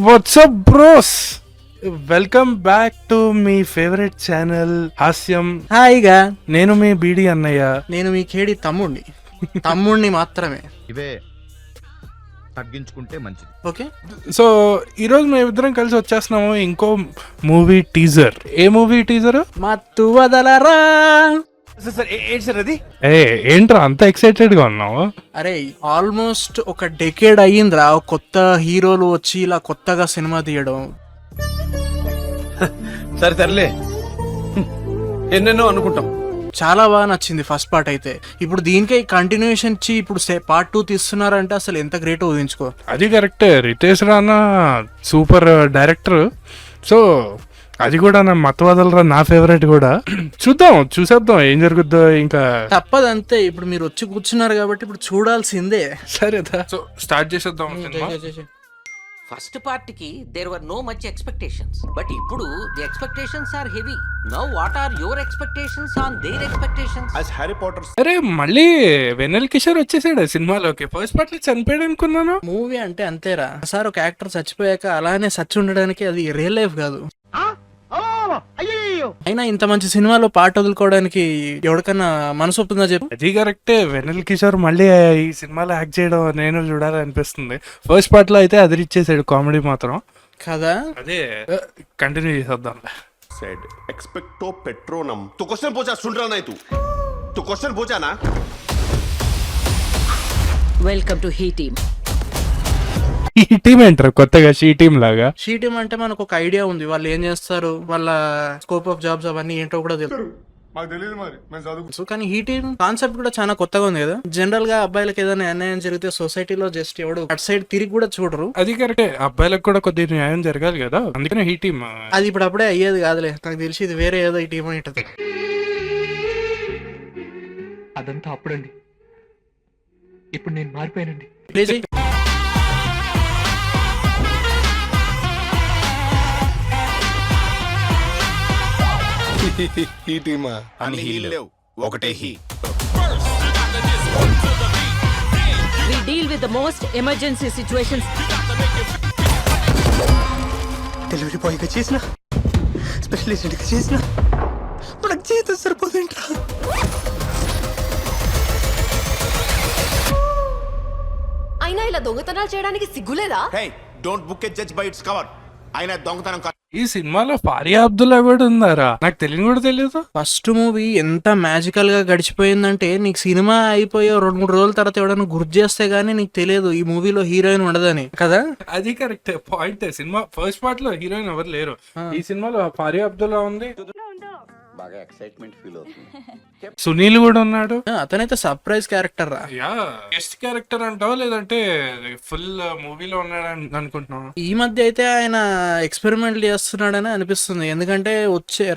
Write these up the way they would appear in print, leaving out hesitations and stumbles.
WhatsApp bros, welcome back to me favourite channel హాస్యం. హాయిగా నేను మీ బీడి అన్నయ్య. నేను మీ కేడి తమ్ముడిని మాత్రమే. ఇవే తగ్గించుకుంటే మంచిది. ఓకే, సో ఈరోజు మేమిద్దరం కలిసి వచ్చేస్తున్నాము ఇంకో మూవీ టీజర్. ఏ మూవీ టీజర్? మత్తు వదలరా. ఏంట్రా అంత ఎక్సైటెడ్ గా ఉన్నావు? అరే ఆల్మోస్ట్ ఒక డెకేడ్ అయ్యిందిరా కొత్త హీరోలు వచ్చి ఇలా కొత్తగా సినిమా తీయడం. సరే తరలే, ఎన్నెన్నో అనుకుంటాం. చాలా బాగా నచ్చింది ఫస్ట్ పార్ట్ అయితే. ఇప్పుడు దీనికే కంటిన్యూషన్ ఇచ్చి ఇప్పుడు పార్ట్ 2 తీస్తున్నారంటే అసలు ఎంత గ్రేట్ ఊహించుకో. అది కరెక్టే, Ritesh Rana super director. So అది కూడా నా మత వదలరా నా ఫేవరెట్ కూడా. చూసేద్దాం ఏం జరుగుద్దో. ఇంకా తప్పదంతే, ఇప్పుడు మీరు వచ్చి కూర్చున్నారు కాబట్టి ఇప్పుడు చూడాల్సిందే. సరేదా, సో స్టార్ట్ చేసేద్దాం. ఫస్ట్ పార్ట్ కి there were no much expectations, but ఇప్పుడు the expectations are heavy. Now what are your expectations on their expectations? as Harry Potter అరే మళ్ళీ వెన్నెల్ కిషోర్ వచ్చేసాడు సినిమాలోకి. ఫస్ట్ పార్ట్ లో చనిపోయాడు అనుకున్నాను. మూవీ అంటే అంతేరా, ఒకసారి ఒక యాక్టర్ చచ్చిపోయాక అలానే చచ్చి ఉండడానికి అది రియల్ లైఫ్ కాదు. అయినా ఇంత మంచి సినిమాలో పాట వదులుకోవడానికి ఎవరికన్నా మనసు ఒప్పుతుందా చెప్పు? అది కరెక్టే, వెన్నెల్ కిషోర్ మళ్ళీ ఈ సినిమాలో యాక్ట్ చేయడం నేను చూడాలనిపిస్తుంది. ఫస్ట్ పార్ట్ లో అయితే అదిరిచ్చేసాడు కామెడీ మాత్రం కదా. అదే కంటిన్యూ చేసేద్దాం. said expecto patronum. तू क्वेश्चन पूछा, सुन रहा नहीं? तू क्वेश्चन पूछा ना. Welcome to he team. ఈ టీం ఏంటారు కొత్తగా షీ టీం లాగా? షీ టీమ్ అంటే మనకు ఒక ఐడియా ఉంది, వాళ్ళు ఏం చేస్తారు, వాళ్ళ స్కోప్ ఆఫ్ జాబ్స్ అవన్నీ ఏంటో కూడా తెలుసు. కానీ ఈ టీమ్ కాన్సెప్ట్ కూడా చాలా కొత్తగా ఉంది కదా. జనరల్ గా అబ్బాయిలకు ఏదైనా అన్యాయం జరిగితే సొసైటీలో జస్ట్ ఎవడు అటు సైడ్ తిరిగి కూడా చూడరు. అది కరెక్టే, అబ్బాయిలకు కూడా కొద్దిగా న్యాయం జరగాలి కదా, అందుకనే ఈ టీం. అది ఇప్పుడు అప్పుడే అయ్యేది కాదులే, నాకు తెలిసి ఇది వేరే ఏదో ఈ టీం ఉంటుంది. అదంతా అప్పుడండి, ఇప్పుడు నేను మారిపోయానండి. ప్లే చెయ్. ఈ టీమా అన్ని హీల్ లేవు, ఒకటే he. We deal with the most emergency situations. Delivery boy గా చేసిన, స్పెషల్ ఏజెంట్ గా చేసిన, మనకు జీతం సరిపోతుంటా. అయినా ఇలా దొంగతనాలు చేయడానికి సిగ్గులేదా? Hey, don't book a judge by its cover. అయినా దొంగతనం కాదు. ఈ సినిమాలో ఫారియా అబ్దుల్లా కూడా ఉందారా? నాకు తెలియని కూడా తెలియదు. ఫస్ట్ మూవీ ఎంత మ్యాజికల్ గా గడిచిపోయిందంటే నీకు సినిమా అయిపోయే 2-3 రోజుల తర్వాత ఎవడన్నా గుర్తు చేస్తే గానీ నీకు తెలియదు ఈ మూవీలో హీరోయిన్ ఉండదని కదా. అది correct point. Cinema first part లో హీరోయిన్ ఎవరు లేరు, ఈ సినిమాలో ఫారియా అబ్దుల్లా ఉంది, బాగా ఎక్సైట్మెంట్ ఫీల్ అవుతుంది. సునీల్ కూడా ఉన్నాడు. అతనైతే సర్ప్రైజ్ క్యారెక్టర్ రా. యా, గెస్ట్ క్యారెక్టర్ అంటావా లేదంటే ఫుల్ మూవీలో ఉన్నాడు అనుకుంటున్నావా? ఈ మధ్య అయితే ఆయన ఎక్స్పెరిమెంట్ చేస్తున్నాడని అనిపిస్తుంది, ఎందుకంటే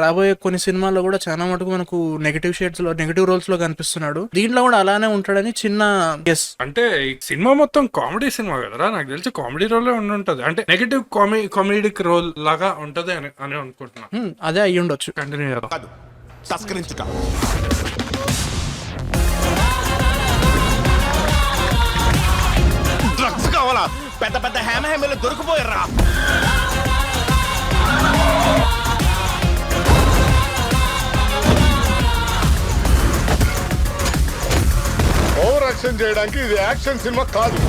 రాబోయే కొన్ని సినిమాల్లో కూడా చాలా మటుకు మనకు నెగటివ్ రోల్స్ లో కనిపిస్తున్నాడు. దీంట్లో కూడా అలానే ఉంటాడని చిన్న గెస్. అంటే ఈ సినిమా మొత్తం కామెడీ సినిమా కదరా, నాకు తెలిసి కామెడీ రోల్ ఉంటది, అంటే నెగటివ్ కామెడిక్ రోల్ లాగా ఉంటది అని అనుకుంటున్నా. అదే అయ్యి ఉండొచ్చు. కంటిన్యూ చేద్దాం. కాదు, తస్కరించుట. డ్రగ్స్ కావాలా? పెద్ద పెద్ద హ్యామీలు దొరికిపోయారా? ఓవర్ యాక్షన్ చేయడానికి ఇది యాక్షన్ సినిమా కాదు.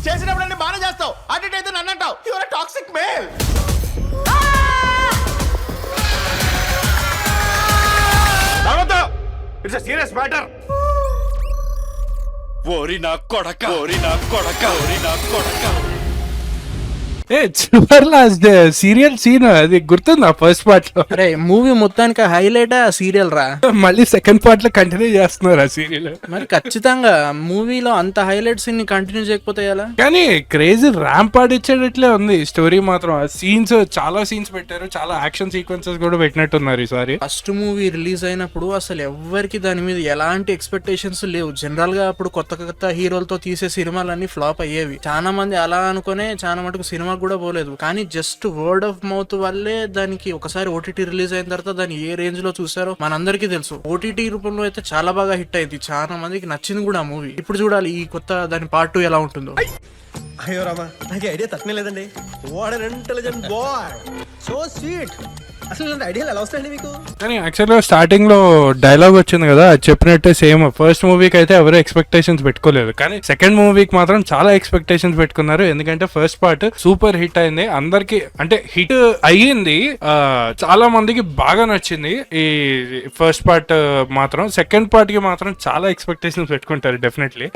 చేసినప్పుడు బాగానే చేస్తావు, అటు అయితే నన్ను అంటావు. Your a toxic male. It's a serious matter. ఓరి నా కొడక, ఓరి నా కొడక, ఓరి నా కొడక. చివర్లా సీరియల్ సీన్ అది గుర్తుందా ఫస్ట్ పార్ట్ లో? అరే మూవీ మొత్తానికి హైలైట్ ఆ సీరియల్ రా. మళ్ళీ సెకండ్ పార్ట్ లో కంటిన్యూ చేస్తున్నారు ఆ సీరియల్. మరి ఖచ్చితంగా మూవీలో అంత హైలైట్ సీన్ ని కంటిన్యూ చేయకపోతే ఎలా? కానీ క్రేజీ ర్యాంప్ ఆడిచ్చేటట్లే ఉంది స్టోరీ మాత్రం. సీన్స్ చాలా సీన్స్ పెట్టారు, చాలా యాక్షన్ సీక్వెన్సెస్ కూడా పెట్టినట్టున్నారు ఈసారి. ఫస్ట్ మూవీ రిలీజ్ అయినప్పుడు అసలు ఎవ్వరికి దాని మీద ఎలాంటి ఎక్స్పెక్టేషన్స్ లేవు. జనరల్ గా అప్పుడు కొత్త కొత్త హీరోలతో తీసే సినిమాలన్నీ ఫ్లాప్ అయ్యేవి. చాలా మంది అలా అనుకునే చాలా మటుకు సినిమా సినిమాకి కూడా పోలేదు, కానీ జస్ట్ వర్డ్ ఆఫ్ మౌత్ వల్లే దానికి ఒకసారి ఓటీటీ రిలీజ్ అయిన తర్వాత దాన్ని ఏ రేంజ్ లో చూసారో మనందరికీ తెలుసు. ఓటీటీ రూపంలో అయితే చాలా బాగా హిట్ అయింది, చాలా మందికి నచ్చింది కూడా ఆ మూవీ. ఇప్పుడు చూడాలి ఈ కొత్త దాని పార్ట్ 2 ఎలా ఉంటుందో. అయ్యో రామా, నాకు ఐడియా తక్కువ లేదండి. What an intelligent boy, so sweet. అసలు ఇలాంటి ఐడియాలు ఎలా వస్తాయండి మీకు? కానీ యాక్చువల్గా స్టార్టింగ్ లో డైలాగ్ వచ్చింది కదా, అది చెప్పినట్టే సేమ్ ఫస్ట్ మూవీకి అయితే ఎవరు ఎక్స్పెక్టేషన్స్ పెట్టుకోలేదు, కానీ సెకండ్ మూవీకి మాత్రం చాలా ఎక్స్పెక్టేషన్స్ పెట్టుకున్నారు. ఎందుకంటే ఫస్ట్ పార్ట్ సూపర్ హిట్ అయింది అందరికి, అంటే హిట్ అయ్యింది, చాలా మందికి బాగా నచ్చింది ఈ ఫస్ట్ పార్ట్. మాత్రం సెకండ్ పార్ట్ కి మాత్రం చాలా ఎక్స్పెక్టేషన్స్ పెట్టుకుంటారు డెఫినెట్లీ.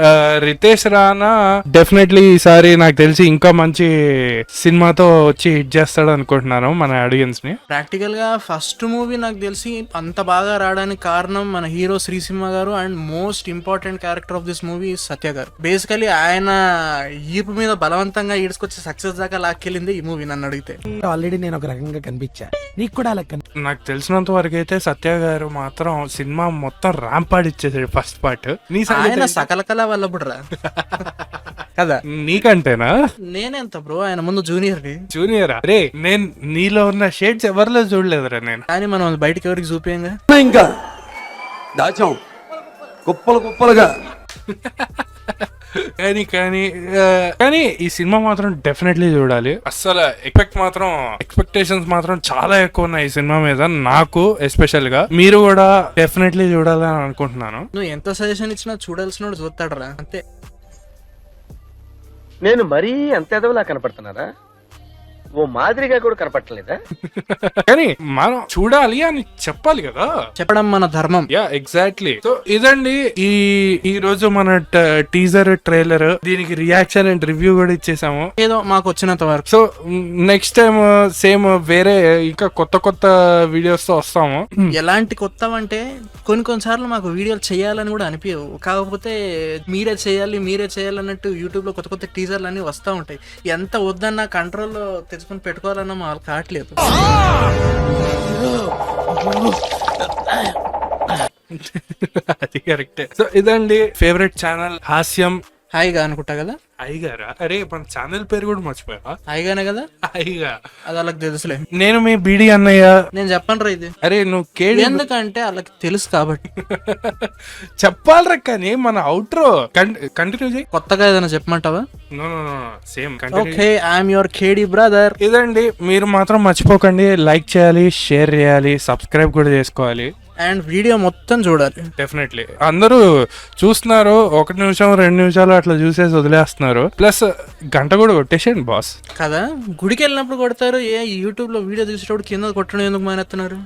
రితేష్ రానా డెఫినెట్లీ ఈసారి నాకు తెలిసి ఇంకా మంచి సినిమాతో వచ్చి హిట్ చేస్తాడు అనుకుంటున్నాను మన ఆడియన్స్ ని. ప్రాక్టికల్ గా ఫస్ట్ మూవీ నాకు తెలిసి అంత బాగా రావడానికి కారణం మన hero Srisimha garu, and most important character of this movie Satya garu. Basically ఆయన ఈపు మీద బలవంతంగా ఈడ్చుకొచ్చి సక్సెస్ దాకా లాక్కెళ్ళింది ఈ మూవీ నన్ను అడిగితే. ఆల్రెడీ నేను ఒక రకంగా కనిపించా, నీకు కూడా అలా నాకు తెలిసినంత వరకు అయితే సత్య గారు మాత్రం సినిమా మొత్తం ర్యాంపాడిచ్చేసాడు ఫస్ట్ పార్ట్. నీ ఆయన సకల కళ వల్ల బుడ్రా కదా, నీకంటేనా? నేనెంత బ్రో ఆయన ముందు జూనియర్ ని. జూనియరా రే, నేను నీలో ఉన్న షేడ్స్ ఎవరిలో చూడలేదురా నేను. కానీ మనం బయటకి ఎవరికి చూపేయంగా, ఇంకా దాచాం కుప్పలు కుప్పలుగా. కానీ ఈ సినిమా మాత్రం డెఫినెట్లీ చూడాలి. అస్సలు ఎక్స్పెక్టేషన్స్ మాత్రం చాలా ఎక్కువ ఉన్నాయి ఈ సినిమా మీద నాకు ఎస్పెషల్ గా. మీరు కూడా డెఫినెట్లీ చూడాలని అనుకుంటున్నాను. నువ్వు ఎంత సజెషన్ ఇచ్చినా చూడాల్సిన చూస్తాడరా అంతే. నేను మరీ అంత ఎదవలా కనపడుతున్నారా? ఓ మాదిరిగా కూడా కనపడలేదా? కానీ మనం చూడాలి అని చెప్పాలి కదా, చెప్పడం మన ధర్మం. Yeah exactly. సో ఇదండి ఈ రోజు మన టీజర్ ట్రైలర్, దీనికి రియాక్షన్ అండ్ రివ్యూ కూడా ఇచ్చేసాము ఏదో మాకు వచ్చినంత వరకు. సో నెక్స్ట్ టైం సేమ్ వేరే ఇంకా కొత్త వీడియోస్ తో వస్తాము. ఎలాంటి కొత్తవంటే కొన్నిసార్లు మాకు వీడియోలు చేయాలని కూడా అనిపించవు, కాకపోతే మీరే చేయాలి అన్నట్టు యూట్యూబ్ లో కొత్త టీజర్లు అన్ని వస్తూ ఉంటాయి. ఎంత వద్దన్నా కంట్రోల్లో తెచ్చుకొని పెట్టుకోవాలన్నా మాకు కావట్లేదు. అది కరెక్టే. సో ఇదండి ఫేవరెట్ ఛానల్ హాస్యం హాయిగా అనుకుంటా కదా. అయ్యగారా? అరే మన ఛానల్ పేరు కూడా మర్చిపోయా. హాయిగానే కదా, అయ్యగా అది వాళ్ళకి తెలుసులే. నేను మీ బీడి అన్నయ్య. నేను చెప్పను రా ఇది. అరే నువ్వు కేడి ఎందుకంటే వాళ్ళకి తెలుసు కాబట్టి చెప్పాలరా. కానీ మన అవుట్రో కంటిన్యూ చేయి. కొత్తగా ఏదైనా చెప్పమంటావా? No same. Okay, I'm your కేడి బ్రదర్. ఇదండి, మీరు మాత్రం మర్చిపోకండి లైక్ చేయాలి, షేర్ చేయాలి, సబ్స్క్రైబ్ కూడా చేసుకోవాలి, అండ్ వీడియో మొత్తం చూడాలి. డెఫినెట్లీ. అందరూ చూస్తున్నారు, 1 నిమిషం 2 నిమిషాలు అట్లా చూసేసి వదిలేస్తున్నారు. ప్లస్ గంట కూడా కొట్టేసేయండి బాస్ కదా. గుడికి వెళ్ళినప్పుడు కొడతారు, యూట్యూబ్ లో వీడియో చూసేటప్పుడు కింద కొట్టడం ఎందుకు మానేస్తున్నారు?